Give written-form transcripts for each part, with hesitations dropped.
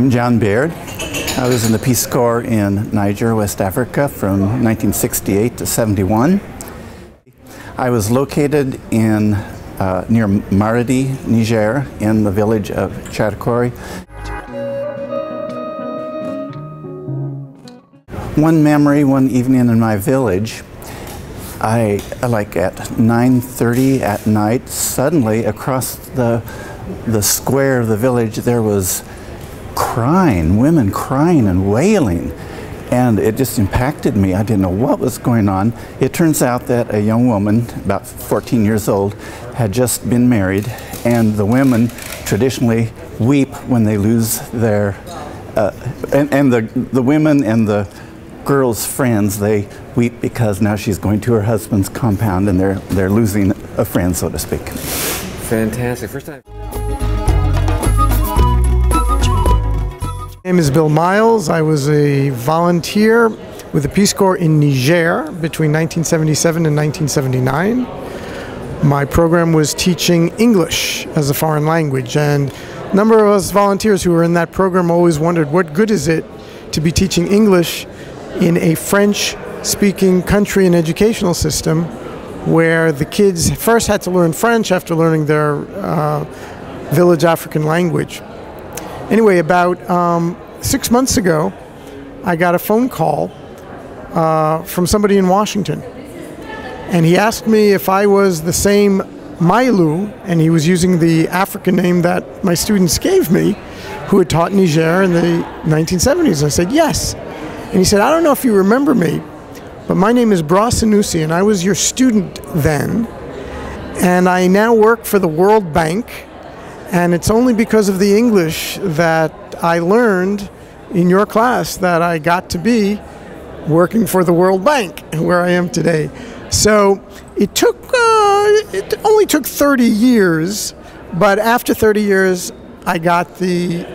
I'm John Baird. I was in the Peace Corps in Niger, West Africa from 1968 to 71. I was located in near Maradi, Niger, in the village of Chadakori. One memory, one evening in my village, like at 9:30 at night, suddenly across the square of the village there was crying, women crying and wailing, and it just impacted me. I didn't know what was going on. It turns out that a young woman, about 14 years old, had just been married, and the women traditionally weep when they lose their, and the women and the girls' friends, they weep because now she's going to her husband's compound and they're losing a friend, so to speak. Fantastic. First time. My name is Bill Miles. I was a volunteer with the Peace Corps in Niger between 1977 and 1979. My program was teaching English as a foreign language, and a number of us volunteers who were in that program always wondered, what good is it to be teaching English in a French-speaking country and educational system where the kids first had to learn French after learning their village African language. Anyway, about 6 months ago, I got a phone call from somebody in Washington. And he asked me if I was the same Mailu, and he was using the African name that my students gave me, who had taught Niger in the 1970s. I said, yes. And he said, I don't know if you remember me, but my name is Bra Sanusi, and I was your student then. And I now work for the World Bank. And it's only because of the English that I learned in your class that I got to be working for the World Bank, where I am today. So it only took 30 years, but after 30 years, I got the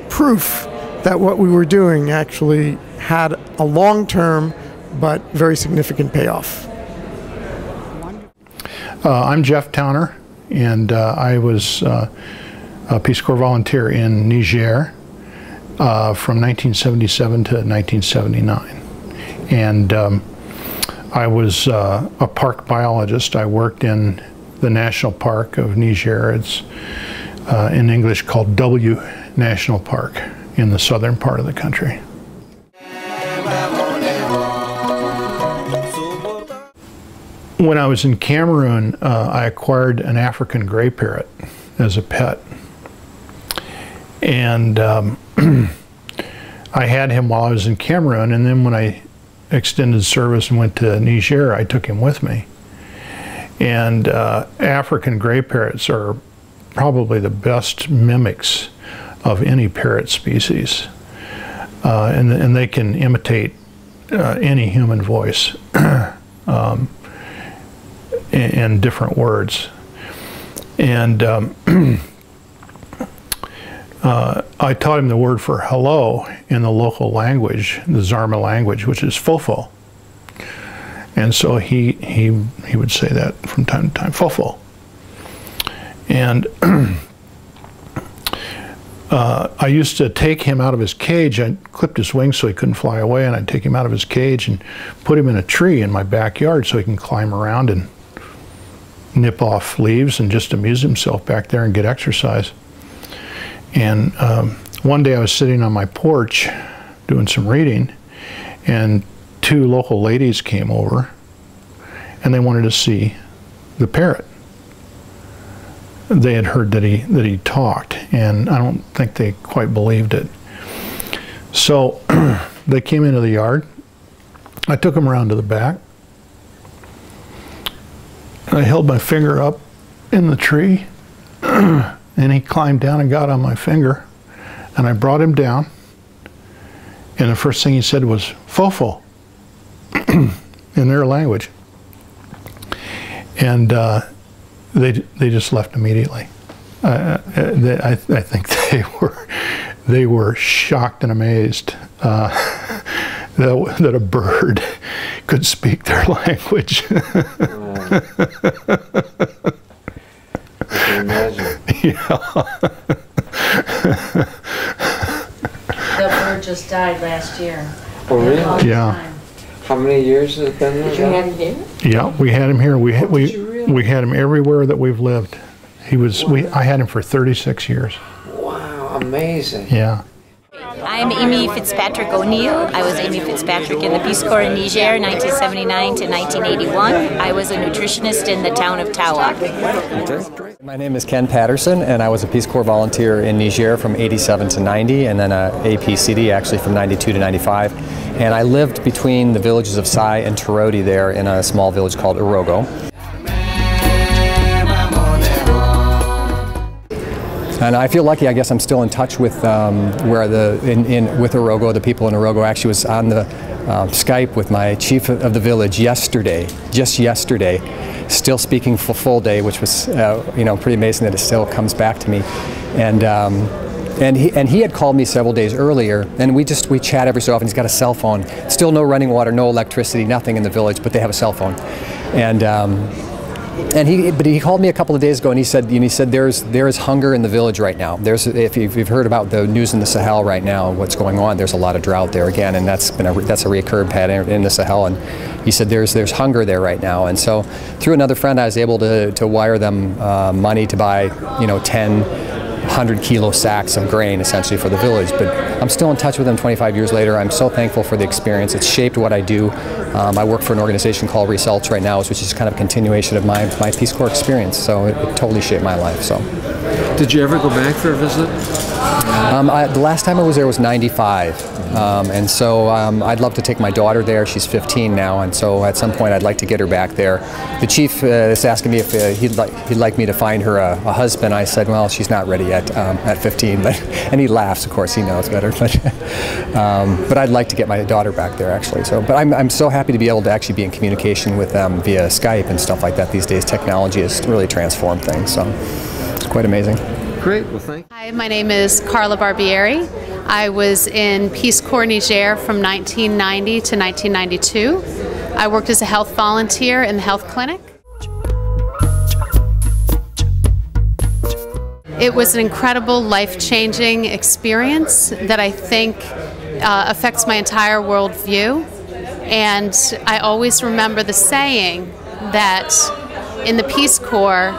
proof that what we were doing actually had a long-term but very significant payoff. I'm Jeff Towner, and I was a Peace Corps volunteer in Niger from 1977 to 1979. And I was a park biologist. I worked in the National Park of Niger. It's in English called W National Park in the southern part of the country. When I was in Cameroon, I acquired an African gray parrot as a pet. And I had him while I was in Cameroon, and then when I extended service and went to Niger, I took him with me. And African gray parrots are probably the best mimics of any parrot species. And they can imitate any human voice in different words. And I taught him the word for hello in the local language, the Zarma language, which is fofo. And so he would say that from time to time, fofo. And I used to take him out of his cage. I clipped his wings so he couldn't fly away, and I'd take him out of his cage and put him in a tree in my backyard so he can climb around and nip off leaves and just amuse himself back there and get exercise. And one day I was sitting on my porch doing some reading, and two local ladies came over, and they wanted to see the parrot. They had heard that he talked, and I don't think they quite believed it. So they came into the yard. I took him around to the back. I held my finger up in the tree, and he climbed down and got on my finger, and I brought him down, and the first thing he said was fofo in their language, and they just left immediately. I think they were shocked and amazed that a bird could speak their language. I can imagine. Yeah. just died last year. Oh, really? Yeah. How many years has it been there? Did you have him here? Yeah, we had him here. We had him everywhere that we've lived. I had him for 36 years. Wow, amazing. Yeah. I'm Amy Fitzpatrick O'Neill. I was Amy Fitzpatrick in the Peace Corps in Niger, 1979 to 1981. I was a nutritionist in the town of Tawa. My name is Ken Patterson, and I was a Peace Corps volunteer in Niger from 87 to 90, and then a APCD actually from 92 to 95. And I lived between the villages of Sai and Torodi there in a small village called Urogo. And I feel lucky. I guess I'm still in touch with with Urogo. The people in Urogo. Actually was on the Skype with my chief of the village yesterday, just yesterday, still speaking full day, which was you know, pretty amazing that it still comes back to me. And he had called me several days earlier, and we chat every so often. He's got a cell phone. Still no running water, no electricity, nothing in the village, but they have a cell phone. But he called me a couple of days ago, and he said there is hunger in the village right now. If you've heard about the news in the Sahel right now, what's going on, there's a lot of drought there again, and that's a recurring pattern in the Sahel. And he said there's hunger there right now. And so through another friend, I was able to wire them money to buy 100 kilo sacks of grain essentially for the village. But I'm still in touch with them 25 years later. I'm so thankful for the experience. It's shaped what I do. I work for an organization called Results right now, which is kind of a continuation of my Peace Corps experience. So it totally shaped my life. So, did you ever go back for a visit? The last time I was there was 95. And so I'd love to take my daughter there. She's 15 now, and so at some point I'd like to get her back there. The chief is asking me if he'd like me to find her a husband. I said, well, she's not ready yet at 15, and he laughs. Of course, he knows better. But I'd like to get my daughter back there actually. So, but I'm so happy to be able to actually be in communication with them via Skype and stuff like that these days. Technology has really transformed things, so it's quite amazing. Great, well thank you. Hi, my name is Carla Barbieri. I was in Peace Corps Niger from 1990 to 1992. I worked as a health volunteer in the health clinic. It was an incredible, life-changing experience that I think affects my entire worldview. And I always remember the saying that in the Peace Corps,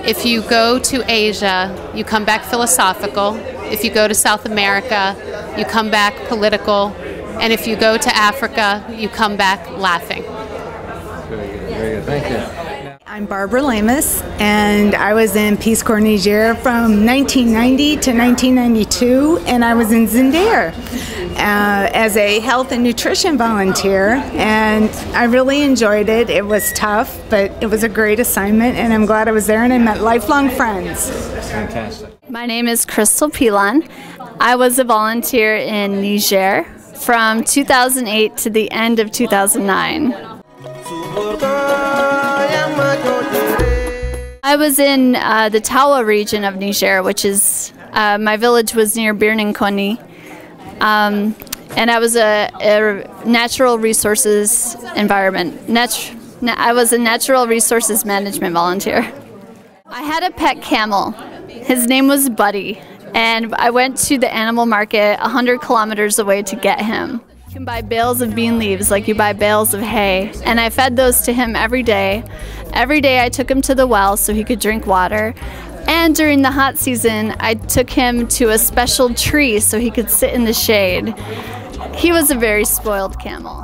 if you go to Asia, you come back philosophical. If you go to South America, you come back political. And if you go to Africa, you come back laughing. Very good, very good. Thank you. I'm Barbara Lamus, and I was in Peace Corps Niger from 1990 to 1992, and I was in Zinder as a health and nutrition volunteer, and I really enjoyed it. It was tough, but it was a great assignment, and I'm glad I was there, and I met lifelong friends. Fantastic. My name is Crystal Pilon. I was a volunteer in Niger from 2008 to the end of 2009. I was in the Tawa region of Niger, which is, my village was near Birninkoni. And I was a natural resources environment. I was a natural resources management volunteer. I had a pet camel. His name was Buddy. And I went to the animal market 100 kilometers away to get him. You can buy bales of bean leaves like you buy bales of hay. And I fed those to him every day. Every day I took him to the well so he could drink water. And during the hot season, I took him to a special tree so he could sit in the shade. He was a very spoiled camel.